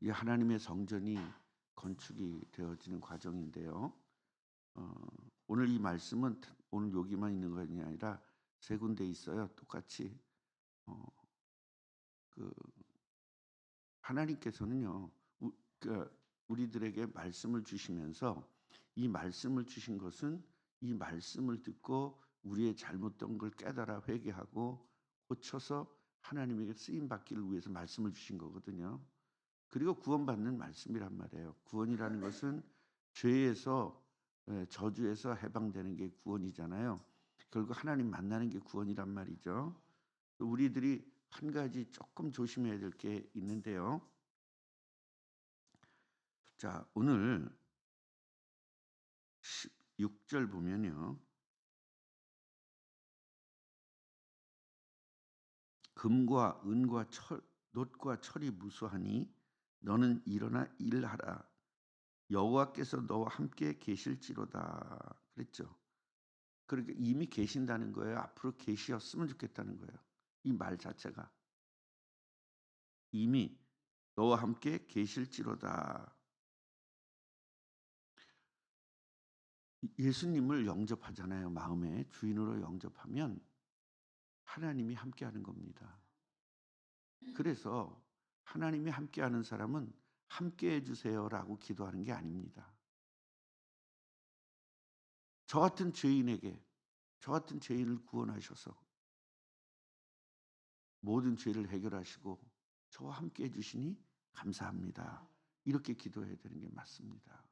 이 하나님의 성전이 건축이 되어지는 과정인데요. 오늘 이 말씀은 오늘 여기만 있는 것이 아니라 세 군데 있어요. 똑같이 어, 그 하나님께서는요, 우리들에게 말씀을 주시면서 이 말씀을 주신 것은 이 말씀을 듣고 우리의 잘못된 걸 깨달아 회개하고 고쳐서 하나님에게 쓰임 받기를 위해서 말씀을 주신 거거든요. 그리고 구원받는 말씀이란 말이에요. 구원이라는 것은 죄에서 저주에서 해방되는 게 구원이잖아요. 결국 하나님 만나는 게 구원이란 말이죠. 우리들이 한 가지 조금 조심해야 될 게 있는데요. 자, 오늘 16절 보면요. 금과 은과 놋과 철이 무수하니 너는 일어나 일하라. 여호와께서 너와 함께 계실지로다. 그랬죠. 그러니까 이미 계신다는 거예요. 앞으로 계시었으면 좋겠다는 거예요. 이 말 자체가 이미 너와 함께 계실지로다. 예수님을 영접하잖아요. 마음의 주인으로 영접하면 하나님이 함께하는 겁니다. 그래서 하나님이 함께하는 사람은 함께해 주세요라고 기도하는 게 아닙니다. 저 같은 죄인에게 저 같은 죄인을 구원하셔서 모든 죄를 해결하시고 저와 함께해 주시니 감사합니다. 이렇게 기도해야 되는 게 맞습니다.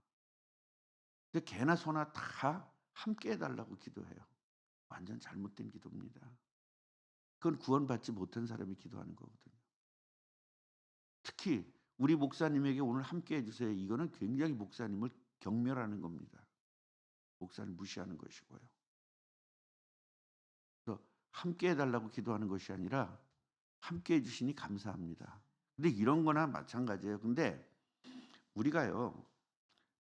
근데 개나 소나 다 함께 해달라고 기도해요. 완전 잘못된 기도입니다. 그건 구원받지 못한 사람이 기도하는 거거든요. 특히 우리 목사님에게 오늘 함께 해주세요. 이거는 굉장히 목사님을 경멸하는 겁니다. 목사님 무시하는 것이고요. 그래서 함께 해달라고 기도하는 것이 아니라 함께 해주시니 감사합니다. 근데 이런 거나 마찬가지예요. 근데 우리가요,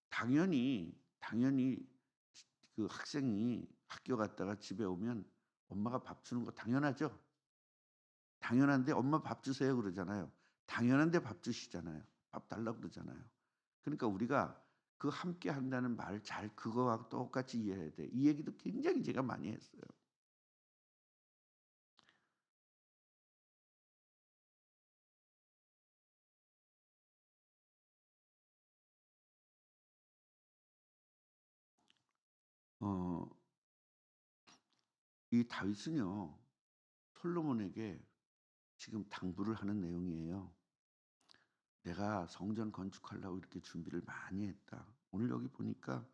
당연히 그 학생이 학교 갔다가 집에 오면 엄마가 밥 주는 거 당연하죠. 당연한데 엄마 밥 주세요 그러잖아요. 당연한데 밥 주시잖아요. 밥 달라고 그러잖아요. 그러니까 우리가 그 함께 한다는 말 잘 그거와 똑같이 이해해야 돼. 이 얘기도 굉장히 제가 많이 했어요. 어, 이 다윗은요, 솔로몬에게 지금 당부를 하는 내용이에요. 내가 성전 건축하려고 이렇게 준비를 많이 했다. 오늘 여기 보니까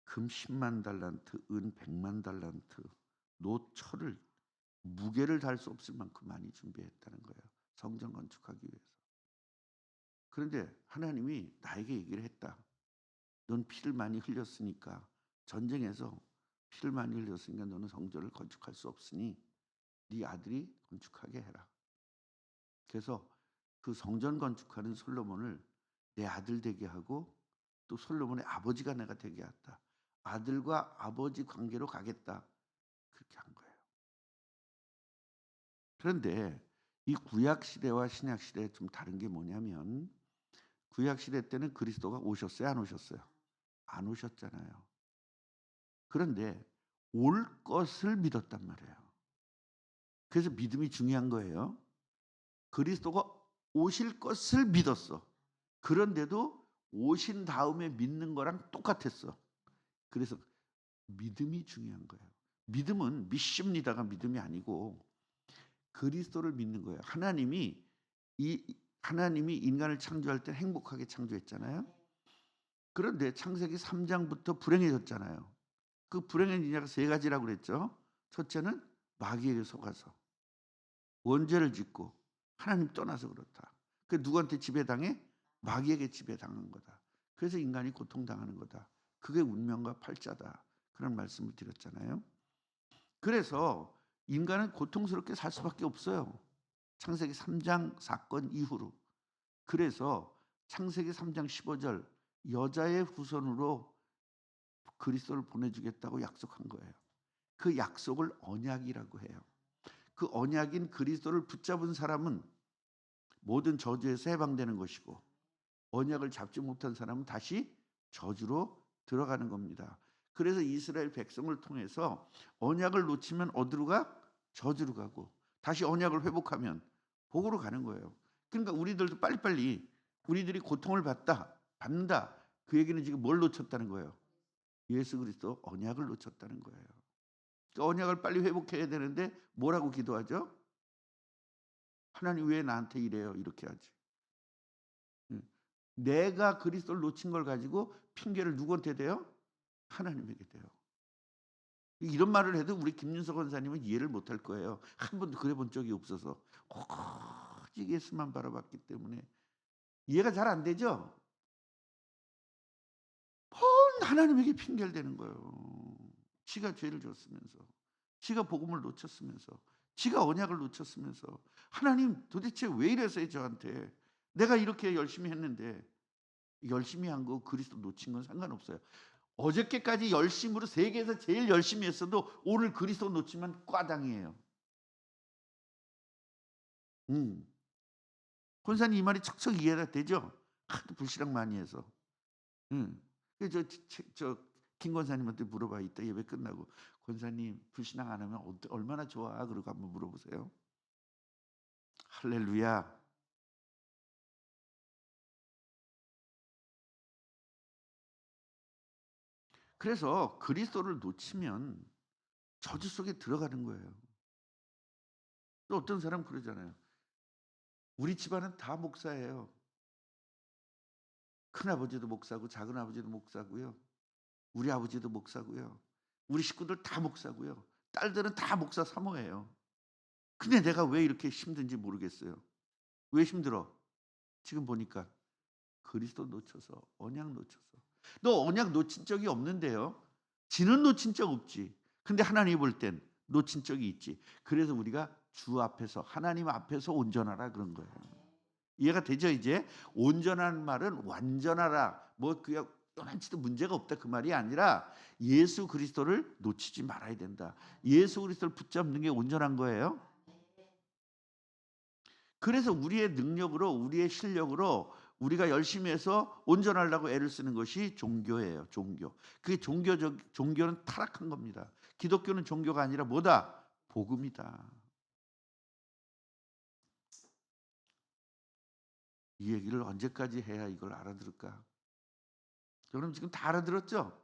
금 10만 달란트, 은 100만 달란트, 노 철을 무게를 달 수 없을 만큼 많이 준비했다는 거예요. 성전 건축하기 위해서. 그런데 하나님이 나에게 얘기를 했다. 넌 피를 많이 흘렸으니까 전쟁에서 피를 많이 흘렸으니까 너는 성전을 건축할 수 없으니 네 아들이 건축하게 해라. 그래서 그 성전 건축하는 솔로몬을 내 아들 되게 하고 또 솔로몬의 아버지가 내가 되게 했다. 아들과 아버지 관계로 가겠다. 그렇게 한 거예요. 그런데 이 구약 시대와 신약 시대에 좀 다른 게 뭐냐면 구약 시대 때는 그리스도가 오셨어요, 안 오셨어요? 안 오셨잖아요. 그런데 올 것을 믿었단 말이에요. 그래서 믿음이 중요한 거예요. 그리스도가 오실 것을 믿었어. 그런데도 오신 다음에 믿는 거랑 똑같았어. 그래서 믿음이 중요한 거예요. 믿음은 믿습니다가 믿음이 아니고 그리스도를 믿는 거예요. 하나님이 인간을 창조할 때 행복하게 창조했잖아요. 그런데 창세기 3장부터 불행해졌잖아요. 그 불행한 이유가 세 가지라고 그랬죠. 첫째는 마귀에게 속아서 원죄를 짓고 하나님 떠나서 그렇다. 그 누구한테 지배당해? 마귀에게 지배당한 거다. 그래서 인간이 고통당하는 거다. 그게 운명과 팔자다. 그런 말씀을 드렸잖아요. 그래서 인간은 고통스럽게 살 수밖에 없어요. 창세기 3장 사건 이후로. 그래서 창세기 3장 15절 여자의 후손으로 그리스도를 보내주겠다고 약속한 거예요. 그 약속을 언약이라고 해요. 그 언약인 그리스도를 붙잡은 사람은 모든 저주에서 해방되는 것이고 언약을 잡지 못한 사람은 다시 저주로 들어가는 겁니다. 그래서 이스라엘 백성을 통해서 언약을 놓치면 어디로 가? 저주로 가고, 다시 언약을 회복하면 복으로 가는 거예요. 그러니까 우리들도 빨리빨리, 우리들이 고통을 받는다. 그 얘기는 지금 뭘 놓쳤다는 거예요? 예수 그리스도 언약을 놓쳤다는 거예요. 그 언약을 빨리 회복해야 되는데 뭐라고 기도하죠? 하나님 왜 나한테 이래요? 이렇게 하지. 내가 그리스도를 놓친 걸 가지고 핑계를 누구한테 대요? 하나님에게 대요. 이런 말을 해도 우리 김윤석 원사님은 이해를 못할 거예요. 한 번도 그래 본 적이 없어서 오직 예수만 바라봤기 때문에 이해가 잘 안 되죠? 하나님에게 핑계를 대는 거예요. 지가 죄를 졌으면서, 지가 복음을 놓쳤으면서, 지가 언약을 놓쳤으면서, 하나님 도대체 왜 이래서요 저한테? 내가 이렇게 열심히 했는데. 열심히 한 거 그리스도 놓친 건 상관없어요. 어저께까지 열심으로 세계에서 제일 열심히 했어도 오늘 그리스도 놓치면 꽈당이에요. 권사님 이 말이 척척 이해가 되죠? 하도 불신앙 많이 해서. 저 권사님한테 물어봐. 이따 예배 끝나고 권사님 불신앙 안 하면 얼마나 좋아? 그러고 한번 물어보세요. 할렐루야. 그래서 그리스도를 놓치면 저주 속에 들어가는 거예요. 또 어떤 사람 그러잖아요. 우리 집안은 다 목사예요. 큰아버지도 목사고 작은아버지도 목사고요. 우리 아버지도 목사고요. 우리 식구들 다 목사고요. 딸들은 다 목사 사모예요. 근데 내가 왜 이렇게 힘든지 모르겠어요. 왜 힘들어? 지금 보니까 그리스도 놓쳐서, 언약 놓쳐서. 너 언약 놓친 적이 없는데요. 지는 놓친 적 없지. 근데 하나님 볼 땐 놓친 적이 있지. 그래서 우리가 주 앞에서, 하나님 앞에서 온전하라 그런 거예요. 이해가 되죠 이제? 온전한 말은 완전하라. 뭐 그냥 요만치도 문제가 없다 그 말이 아니라 예수 그리스도를 놓치지 말아야 된다. 예수 그리스도를 붙잡는 게 온전한 거예요. 그래서 우리의 능력으로, 우리의 실력으로 우리가 열심히 해서 온전하려고 애를 쓰는 것이 종교예요. 종교. 그게 종교는 타락한 겁니다. 기독교는 종교가 아니라 뭐다? 복음이다. 이 얘기를 언제까지 해야 이걸 알아들을까? 여러분 지금 다 알아들었죠?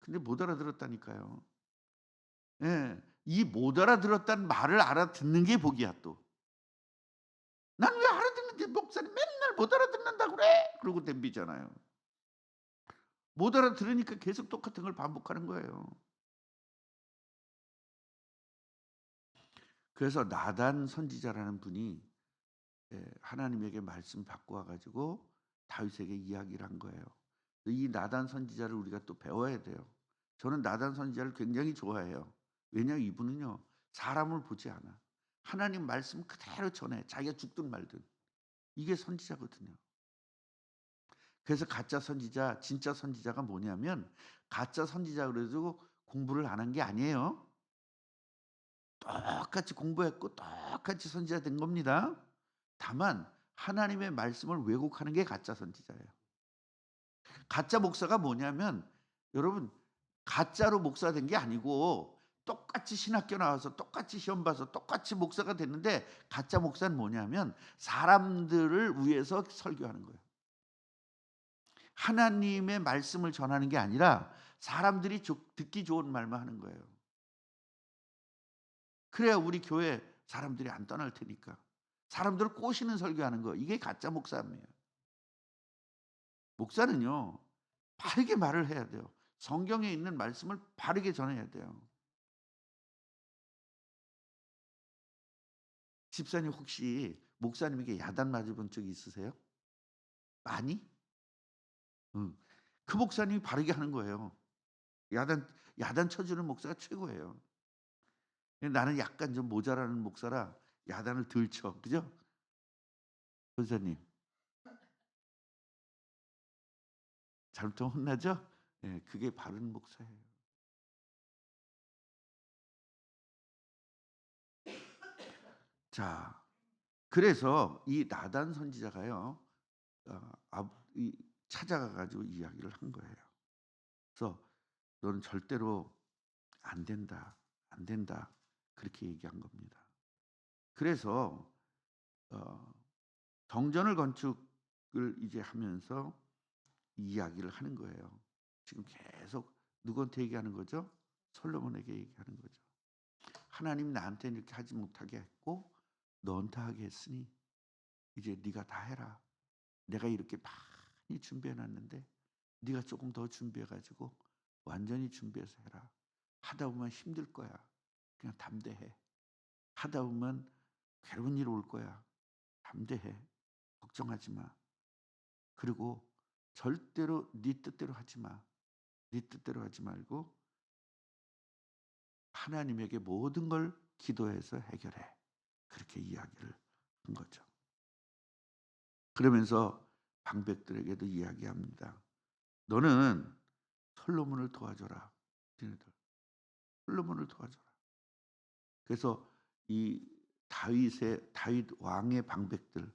근데 못 알아들었다니까요. 예. 이 못 알아들었다는 말을 알아듣는 게 복이야 또. "난 왜 알아듣는데 목사님 맨날 못 알아듣는다 그래?" 그러고 덤비잖아요. 못 알아들으니까 계속 똑같은 걸 반복하는 거예요. 그래서 나단 선지자라는 분이 하나님에게 말씀 받고 와 가지고 다윗에게 이야기를 한 거예요. 이 나단 선지자를 우리가 또 배워야 돼요. 저는 나단 선지자를 굉장히 좋아해요. 왜냐하면 이분은요. 사람을 보지 않아. 하나님 말씀 그대로 전해. 자기가 죽든 말든. 이게 선지자거든요. 그래서 가짜 선지자, 진짜 선지자가 뭐냐면 가짜 선지자 그래도 공부를 안 한 게 아니에요. 똑같이 공부했고 똑같이 선지자 된 겁니다. 다만 하나님의 말씀을 왜곡하는 게 가짜 선지자예요. 가짜 목사가 뭐냐면 여러분 가짜로 목사 된 게 아니고 똑같이 신학교 나와서 똑같이 시험 봐서 똑같이 목사가 됐는데 가짜 목사는 뭐냐면 사람들을 위해서 설교하는 거예요. 하나님의 말씀을 전하는 게 아니라 사람들이 듣기 좋은 말만 하는 거예요. 그래야 우리 교회 사람들이 안 떠날 테니까. 사람들을 꼬시는 설교하는 거 이게 가짜 목사예요. 목사는요. 바르게 말을 해야 돼요. 성경에 있는 말씀을 바르게 전해야 돼요. 집사님 혹시 목사님에게 야단 맞아 본 적이 있으세요? 많이? 응. 그 목사님이 바르게 하는 거예요. 야단 쳐주는 목사가 최고예요. 나는 약간 좀 모자라는 목사라 야단을 덜 쳐. 그죠? 권사님. 잘못하면 혼나죠? 예, 그게 바른 목사예요. 자, 그래서 이 나단 선지자가요. 이 찾아가 가지고 이야기를 한 거예요. 그래서 "너는 절대로 안 된다. 안 된다." 그렇게 얘기한 겁니다. 그래서 어 정전을 건축을 이제 하면서 이야기를 하는 거예요. 지금 계속 누구한테 얘기하는 거죠? 솔로몬에게 얘기하는 거죠. "하나님이 나한테는 이렇게 하지 못하게 했고 너한테 하게 했으니 이제 네가 다 해라. 내가 이렇게 많이 준비해 놨는데 네가 조금 더 준비해 가지고 완전히 준비해서 해라. 하다 보면 힘들 거야. 그냥 담대해. 하다 보면 괴로운 일 올 거야. 담대해. 걱정하지 마. 그리고 절대로 네 뜻대로 하지 마. 네 뜻대로 하지 말고 하나님에게 모든 걸 기도해서 해결해." 그렇게 이야기를 한 거죠. 그러면서 방백들에게도 이야기합니다. "너는 솔로몬을 도와줘라. 너희들 솔로몬을 도와줘라." 그래서 이 다윗 왕의 방백들,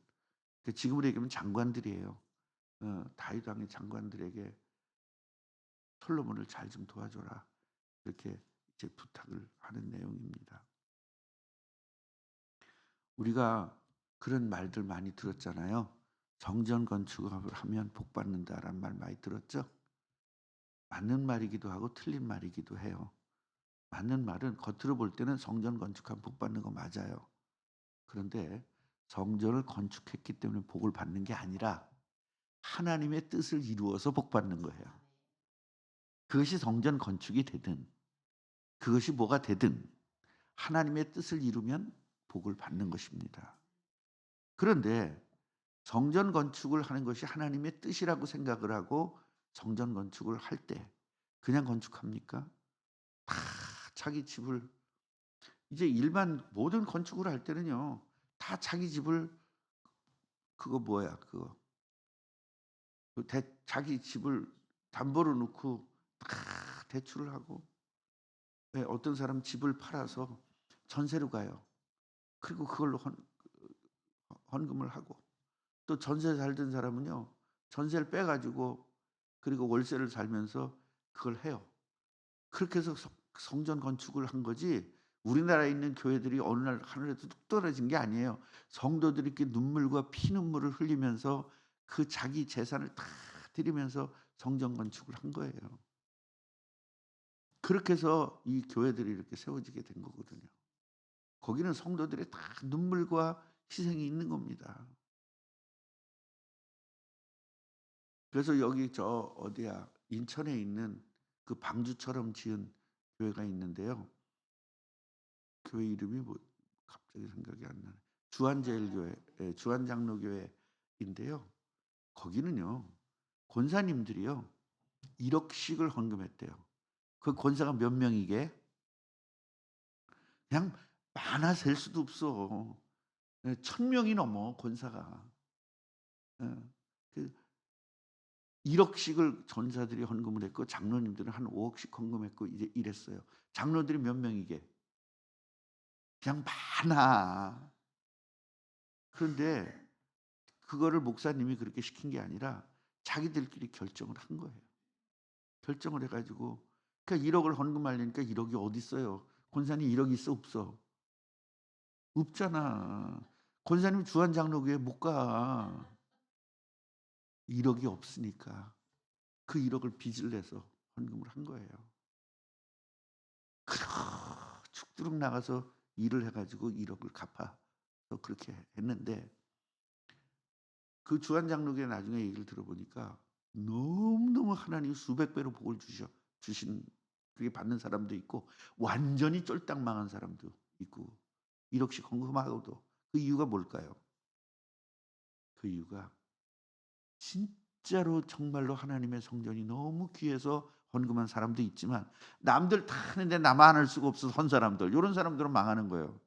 지금으로 얘기하면 장관들이에요. 다윗 왕의 장관들에게 "솔로몬을 잘 좀 도와줘라." 이렇게 이제 부탁을 하는 내용입니다. 우리가 그런 말들 많이 들었잖아요. "정전 건축을 하면 복 받는다."라는 말 많이 들었죠? 맞는 말이기도 하고 틀린 말이기도 해요. 맞는 말은 겉으로 볼 때는 성전 건축하면 복 받는 거 맞아요. 그런데 성전을 건축했기 때문에 복을 받는 게 아니라 하나님의 뜻을 이루어서 복 받는 거예요. 그것이 성전 건축이 되든 그것이 뭐가 되든 하나님의 뜻을 이루면 복을 받는 것입니다. 그런데 성전 건축을 하는 것이 하나님의 뜻이라고 생각을 하고 성전 건축을 할 때 그냥 건축합니까? 다 자기 집을, 이제 일반 모든 건축을 할 때는요. 다 자기 집을, 그거 뭐야 그거. 자기 집을 담보로 놓고 다 대출을 하고, 예, 어떤 사람 집을 팔아서 전세로 가요. 그리고 그걸로 헌금을 하고, 또 전세 살던 사람은요. 전세를 빼 가지고 그리고 월세를 살면서 그걸 해요. 그렇게 해서 성전 건축을 한 거지, 우리나라에 있는 교회들이 어느 날 하늘에서 뚝 떨어진 게 아니에요. 성도들이 이렇게 눈물과 피눈물을 흘리면서 그 자기 재산을 다 드리면서 성전 건축을 한 거예요. 그렇게 해서 이 교회들이 이렇게 세워지게 된 거거든요. 거기는 성도들의 다 눈물과 희생이 있는 겁니다. 그래서 여기 저 어디야 인천에 있는 그 방주처럼 지은 교회가 있는데요. 교회 이름이 뭐 갑자기 생각이 안 나네. 주한제일교회, 예, 주한장로교회인데요. 거기는요. 권사님들이요. 1억씩을 헌금했대요. 그 권사가 몇 명이게? 그냥 많아 셀 수도 없어. 예, 1,000명이 넘어 권사가. 예. 그 1억씩을 전사들이 헌금을 했고 장로님들은 한 5억씩 헌금했고 이제 이랬어요. 장로들이 몇 명이게? 그냥 많아. 그런데 그거를 목사님이 그렇게 시킨 게 아니라 자기들끼리 결정을 한 거예요. 결정을 해 가지고, 그러니까 1억을 헌금하려니까 1억이 어딨어요. 권사님 1억 있어 없어? 없잖아. 권사님 주한장로교회 못 가. 1억이 없으니까 그 1억을 빚을 내서 헌금을 한 거예요. 죽도록 나가서 일을 해 가지고 1억을 갚아서 그렇게 했는데, 그 주한장로교회 나중에 얘기를 들어보니까 너무너무 하나님이 수백 배로 복을 주신, 그게 받는 사람도 있고 완전히 쫄딱 망한 사람도 있고 1억씩 헌금하고도. 그 이유가 뭘까요? 그 이유가 진짜로 정말로 하나님의 성전이 너무 귀해서 헌금한 사람도 있지만 남들 다 하는데 나만 할 수가 없어서 한 사람들, 요런 사람들은 망하는 거예요.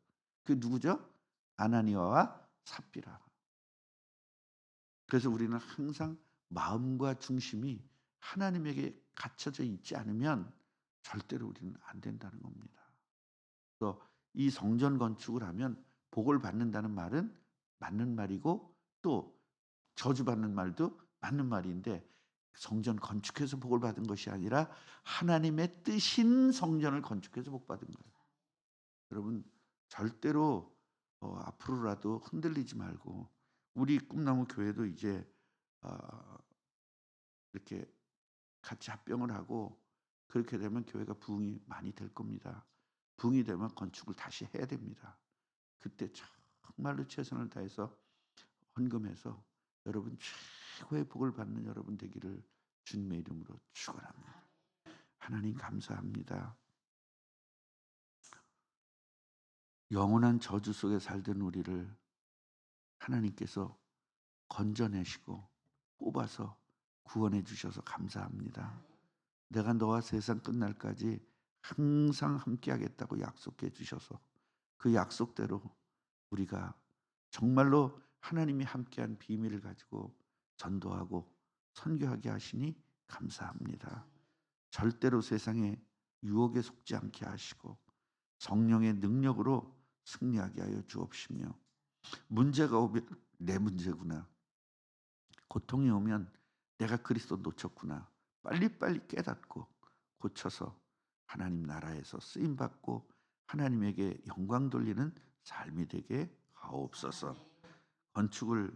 그게 누구죠? 아나니아와 삽비라. 그래서 우리는 항상 마음과 중심이 하나님에게 갖춰져 있지 않으면 절대로 우리는 안 된다는 겁니다. 그래서 이 성전 건축을 하면 복을 받는다는 말은 맞는 말이고, 또 저주받는 말도 맞는 말인데 성전 건축해서 복을 받은 것이 아니라 하나님의 뜻인 성전을 건축해서 복 받은 거예요. 여러분 절대로 앞으로라도 흔들리지 말고 우리 꿈나무 교회도 이제 어 이렇게 같이 합병을 하고 그렇게 되면 교회가 부흥이 많이 될 겁니다. 부흥이 되면 건축을 다시 해야 됩니다. 그때 정말로 최선을 다해서 헌금해서 여러분 최고의 복을 받는 여러분 되기를 주님의 이름으로 축원합니다. 하나님 감사합니다. 영원한 저주 속에 살던 우리를 하나님께서 건져내시고 뽑아서 구원해 주셔서 감사합니다. 내가 너와 세상 끝날까지 항상 함께하겠다고 약속해 주셔서 그 약속대로 우리가 정말로 하나님이 함께한 비밀을 가지고 전도하고 선교하게 하시니 감사합니다. 절대로 세상의 유혹에 속지 않게 하시고 성령의 능력으로 승리하게 하여 주옵시며 문제가 오면 내 문제구나. 고통이 오면 내가 그리스도 놓쳤구나. 빨리빨리 깨닫고 고쳐서 하나님 나라에서 쓰임받고 하나님에게 영광 돌리는 삶이 되게 하옵소서. 건축을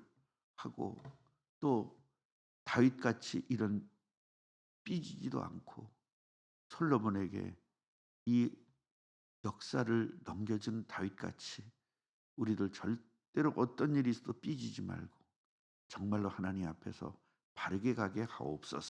하고 또 다윗같이 이런 삐지지도 않고 솔로몬에게 이 역사를 넘겨준 다윗같이 우리들 절대로 어떤 일이 있어도 삐지지 말고 정말로 하나님 앞에서 바르게 가게 하옵소서.